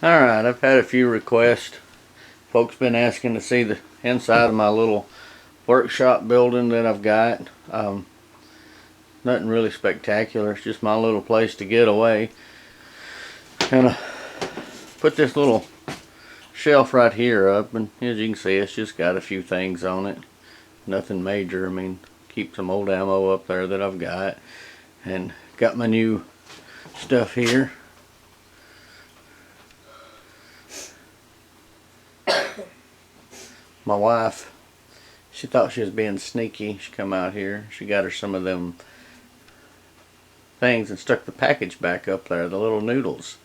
Alright, I've had a few requests. Folks been asking to see the inside of my little workshop building that I've got. Nothing really spectacular. It's just my little place to get away. And put this little shelf right here up, and as you can see, it's just got a few things on it. Nothing major. I mean, keep some old ammo up there that I've got, and got my new stuff here. My wife, she thought she was being sneaky. She come out here. She got her some of them things and stuck the package back up there, the little noodles.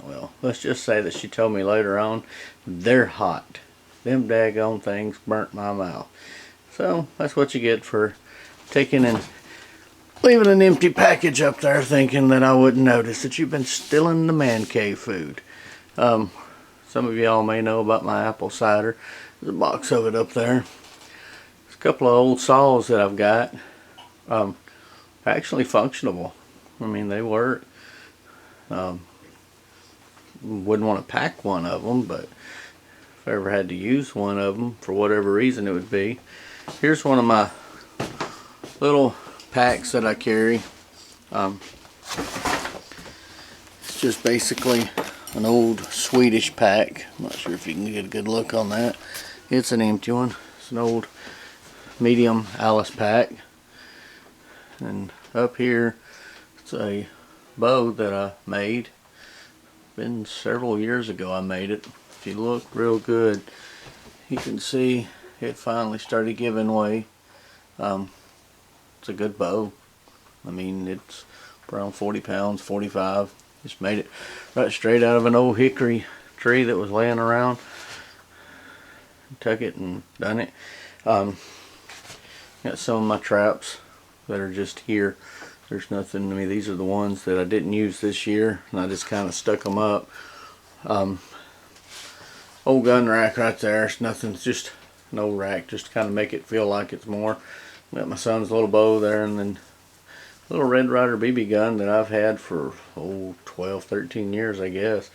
Well, let's just say that she told me later on, they're hot. Them daggone things burnt my mouth. So that's what you get for taking and leaving an empty package up there thinking that I wouldn't notice that you've been stealing the man cave food. Some of y'all may know about my apple cider. There's a box of it up there. There's a couple of old saws that I've got. Actually functional. I mean, they work. Wouldn't want to pack one of them, but if I ever had to use one of them for whatever reason it would be. Here's one of my little packs that I carry. It's just basically an old Swedish pack. I'm not sure if you can get a good look on that. It's an empty one. It's an old medium Alice pack. And up here, it's a bow that I made. Been several years ago I made it. If you look real good, you can see it finally started giving way. It's a good bow. I mean, it's around 40 pounds, 45. Just made it right straight out of an old hickory tree that was laying around. Took it and done it. Got some of my traps that are just here. There's nothing. I mean, these are the ones that I didn't use this year, and I just kind of stuck them up. Old gun rack right there. It's nothing. It's just an old rack, just to kind of make it feel like it's more. Got my son's little bow there, and then a little Red Ryder BB gun that I've had for 12, 13 years, I guess.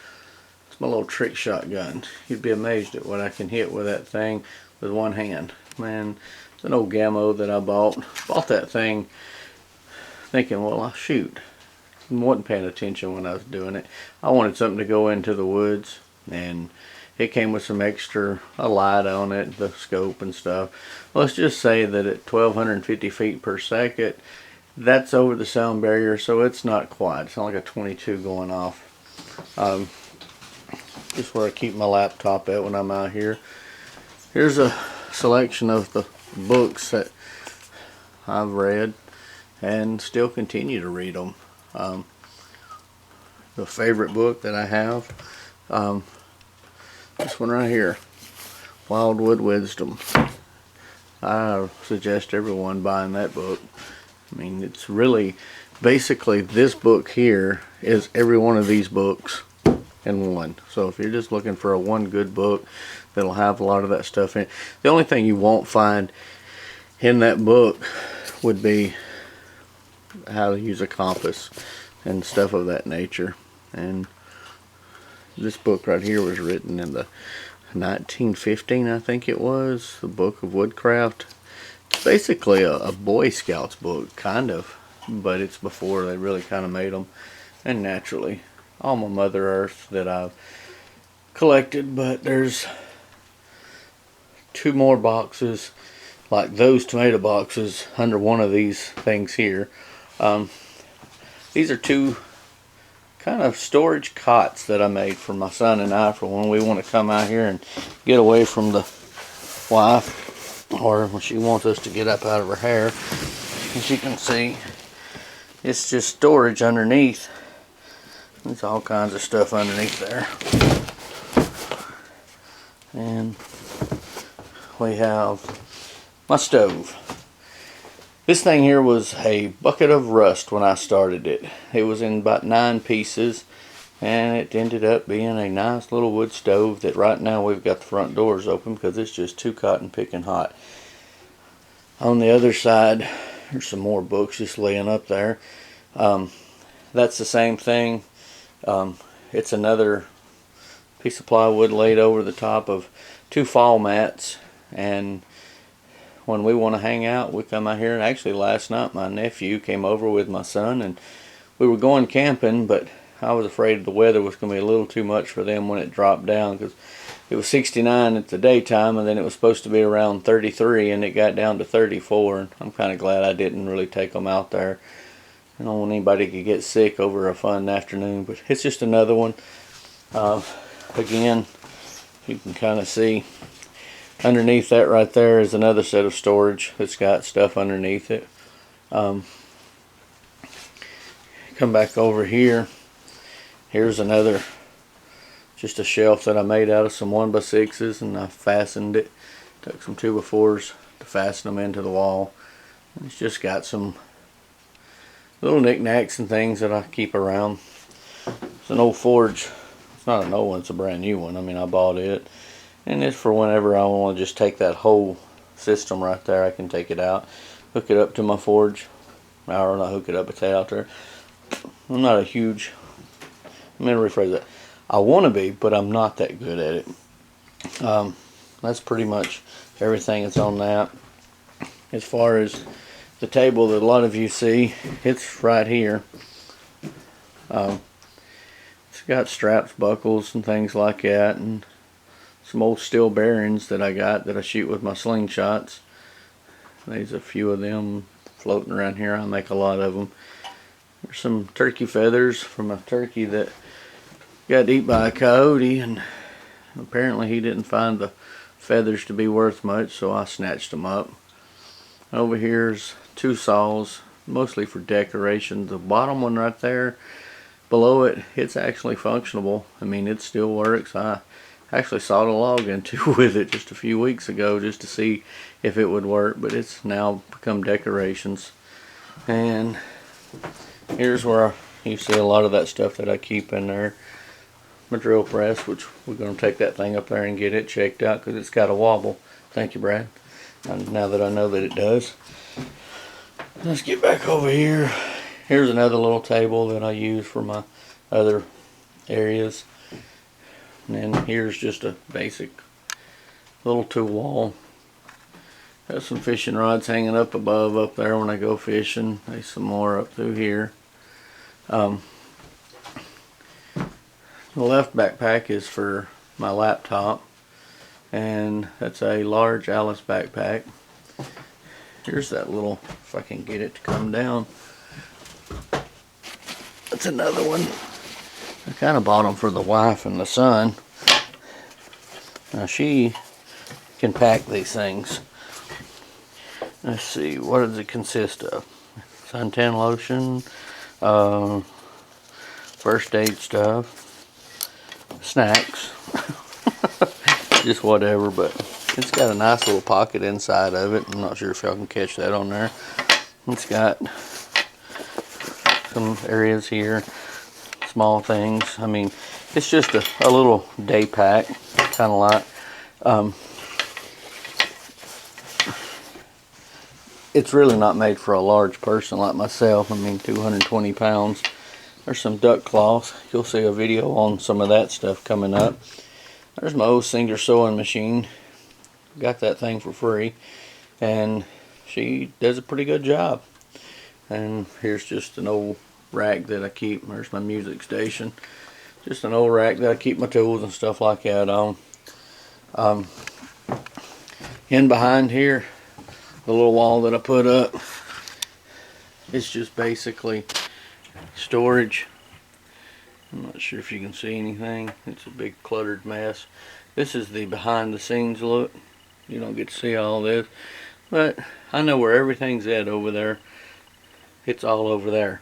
It's my little trick shot gun. You'd be amazed at what I can hit with that thing with one hand. Man, it's an old Gammo that I bought. Bought that thing thinking, well, I'll shoot. Wasn't paying attention when I was doing it. I wanted something to go into the woods, and it came with some extra, a light on it, the scope and stuff. Let's just say that at 1250 feet per second, that's over the sound barrier, so it's not quite. It's not like a 22 going off. Just where I keep my laptop at when I'm out here. Here's a selection of the books that I've read and still continue to read them. The favorite book that I have, this one right here, Wildwood Wisdom. I suggest everyone buying that book. I mean, it's really, basically this book here is every one of these books in one. So if you're just looking for a one good book that'll have a lot of that stuff in it, the only thing you won't find in that book would be how to use a compass and stuff of that nature. And this book right here was written in the 1915, I think it was, the Book of Woodcraft. It's basically a Boy Scouts book, kind of, but it's before they really kind of made them. And naturally, all my Mother Earth that I've collected, but there's two more boxes, like those tomato boxes, under one of these things here. These are two kind of storage cots that I made for my son and I for when we want to come out here and get away from the wife, or when she wants us to get up out of her hair. As you can see, it's just storage underneath. There's all kinds of stuff underneath there. And we have my stove. This thing here was a bucket of rust when I started it. It was in about 9 pieces, and it ended up being a nice little wood stove that right now we've got the front doors open because it's just too cotton picking hot. On the other side, there's some more books just laying up there. That's the same thing. it's another piece of plywood laid over the top of 2 fall mats, and when we want to hang out we come out here. And actually last night my nephew came over with my son and we were going camping, but I was afraid the weather was going to be a little too much for them when it dropped down, because it was 69 at the daytime and then it was supposed to be around 33 and it got down to 34. And I'm kind of glad I didn't really take them out there. I don't want anybody to get sick over a fun afternoon, but it's just another one. Again, you can kind of see underneath that right there is another set of storage that's got stuff underneath it. Come back over here. Here's another, just a shelf that I made out of some 1x6s, and I fastened it. Took some 2x4s to fasten them into the wall. And it's just got some little knickknacks and things that I keep around. It's an old forge. It's not an old one, it's a brand new one. I mean, I bought it. And it's for whenever I want to just take that whole system right there, I can take it out, hook it up to my forge. Or not hook it up, it's out there. I'm not a huge, I'm going to rephrase that. I want to be, but I'm not that good at it. That's pretty much everything that's on that. As far as the table that a lot of you see, it's right here. It's got straps, buckles, and things like that, and some old steel bearings that I got that I shoot with my slingshots. There's a few of them floating around here. I make a lot of them. There's some turkey feathers from a turkey that got eaten by a coyote, and apparently he didn't find the feathers to be worth much, so I snatched them up. Over here's 2 saws, mostly for decoration. The bottom one right there below it, it's actually functional. I mean, it still works. I actually sawed a log into with it just a few weeks ago just to see if it would work, but it's now become decorations. And here's where you see a lot of that stuff that I keep in there. My drill press, which we're going to take that thing up there and get it checked out because it's got a wobble. Thank you, Brad. And now that I know that it does. Let's get back over here. Here's another little table that I use for my other areas. And then here's just a basic little tool wall. Got some fishing rods hanging up above up there when I go fishing. There's some more up through here. The left backpack is for my laptop, and that's a large Alice backpack. Here's that little, if I can get it to come down. That's another one. I kind of bought them for the wife and the son. Now she can pack these things. Let's see, what does it consist of? Suntan lotion, first aid stuff, snacks, just whatever, but it's got a nice little pocket inside of it. I'm not sure if y'all can catch that on there. It's got some areas here, small things. I mean, it's just a little day pack, kind of like, it's really not made for a large person like myself. I mean, 220 pounds. There's some duck cloth. You'll see a video on some of that stuff coming up. There's my old Singer sewing machine. Got that thing for free, and she does a pretty good job. And here's just an old rack that I keep. There's my music station. Just an old rack that I keep my tools and stuff like that on. In behind here, the little wall that I put up, it's just basically storage. I'm not sure if you can see anything. It's a big cluttered mess. This is the behind the scenes look. You don't get to see all this, but I know where everything's at over there. It's all over there.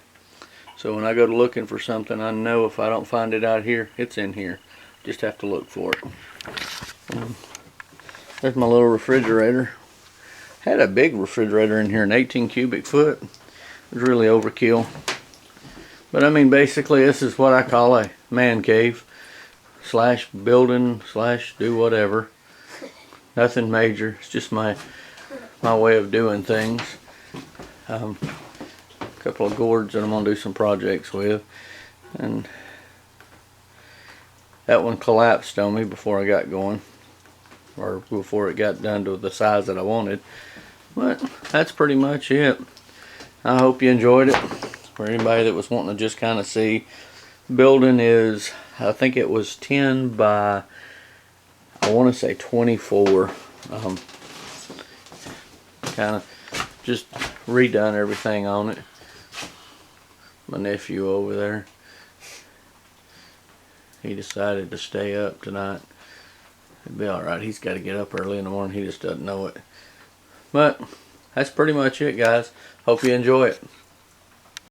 So when I go to looking for something, I know if I don't find it out here, it's in here. Just have to look for it. There's my little refrigerator. Had a big refrigerator in here, an 18 cubic foot. It was really overkill. But I mean, basically this is what I call a man cave slash building slash do whatever. Nothing major. It's just my way of doing things. A couple of gourds that I'm gonna do some projects with, and that one collapsed on me before I got going, or before it got done to the size that I wanted. But that's pretty much it. I hope you enjoyed it. For anybody that was wanting to just kind of see, building is, I think it was 10 by, I want to say 24. Kind of just redone everything on it. My nephew over there, he decided to stay up tonight. It'll be alright. He's got to get up early in the morning. He just doesn't know it. But that's pretty much it, guys. Hope you enjoy it.